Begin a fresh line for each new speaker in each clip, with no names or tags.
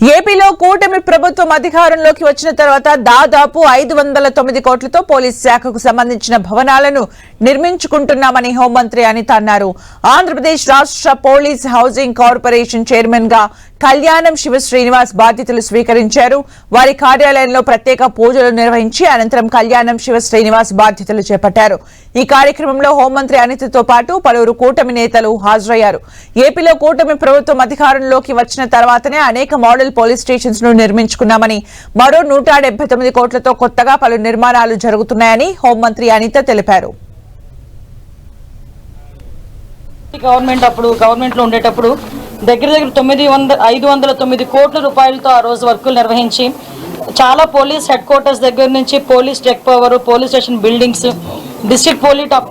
ఏపీలో కూటమి ప్రభుత్వం అధికారంలోకి వచ్చిన తర్వాత దాదాపు 509 కోట్లతో పోలీస్ శాఖకు సంబంధించిన భవనాలను నిర్మించుకుంటున్నామని హోంమంత్రి అనిత అన్నారు. ఆంధ్రప్రదేశ్ రాష్ట్ర పోలీస్ హౌసింగ్ కార్పొరేషన్ చైర్మన్ గా కళ్యాణం శివ శ్రీనివాస్ బాధ్యతలు స్వీకరించారు. వారి కార్యాలయంలో ప్రత్యేక పూజలు నిర్వహించి అనంతరం కళ్యాణం శివ శ్రీనివాస్ బాధ్యతలు చేపట్టారు. ఈ కార్యక్రమంలో హోంమంత్రి అనితతో పాటు పలువురు కూటమి నేతలు హాజరయ్యారు. ఏపీలో కూటమి ప్రభుత్వం అధికారంలోకి వచ్చిన తర్వాతనే అనేక మోడల్ పోలీస్ స్టేషన్స్ ను నిర్మించుకున్నామని, మరో 179 కోట్లతో కొత్తగా పలు నిర్మాణాలు జరుగుతున్నాయని హోంమంత్రి అనిత తెలిపారు.
గవర్నమెంట్ లో ఉండేటప్పుడు దగ్గర 509 కోట్ల రూపాయలతో ఆ రోజు వర్కులు నిర్వహించి చాలా పోలీస్ హెడ్ క్వార్టర్స్ దగ్గర నుంచి police tech power, police station buildings, district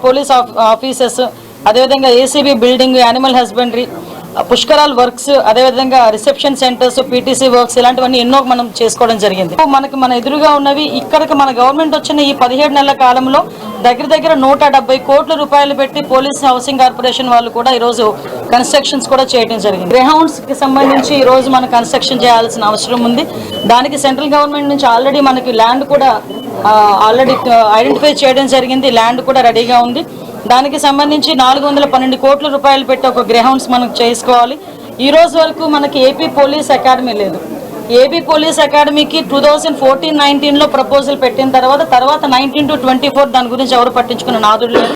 police offices, అదేవిధంగా ఏసీబీ బిల్డింగ్, యానిమల్ హస్బెండరీ, పుష్కరాల్ వర్క్స్, అదేవిధంగా రిసెప్షన్ సెంటర్స్, పీటీసీ వర్క్స్, ఇలాంటివన్నీ ఎన్నో మనం చేసుకోవడం జరిగింది. మన ఎదురుగా ఉన్నవి ఇక్కడికి మన గవర్నమెంట్ వచ్చిన ఈ 17 నెలల కాలంలో దగ్గర 170 కోట్ల రూపాయలు పెట్టి పోలీస్ హౌసింగ్ కార్పొరేషన్ వాళ్ళు కూడా ఈరోజు కన్స్ట్రక్షన్స్ కూడా చేయడం జరిగింది. గ్రేహౌండ్స్ కి సంబంధించి ఈ రోజు మనం కన్స్ట్రక్షన్ చేయాల్సిన అవసరం ఉంది. దానికి సెంట్రల్ గవర్నమెంట్ నుంచి ఆల్రెడీ మనకి ల్యాండ్ కూడా ఐడెంటిఫై చేయడం జరిగింది. ల్యాండ్ కూడా రెడీగా ఉంది. దానికి సంబంధించి 412 కోట్ల రూపాయలు పెట్టి ఒక గ్రేహౌండ్స్ మనం చేసుకోవాలి. ఈ రోజు వరకు మనకి ఏపీ పోలీస్ అకాడమీ లేదు. ఏపీ పోలీస్ అకాడమీకి 2014-19లో ప్రపోజల్ పెట్టిన తర్వాత 19 to 24 దాని గురించి ఎవరు పట్టించుకున్న నాదుడు లేదు.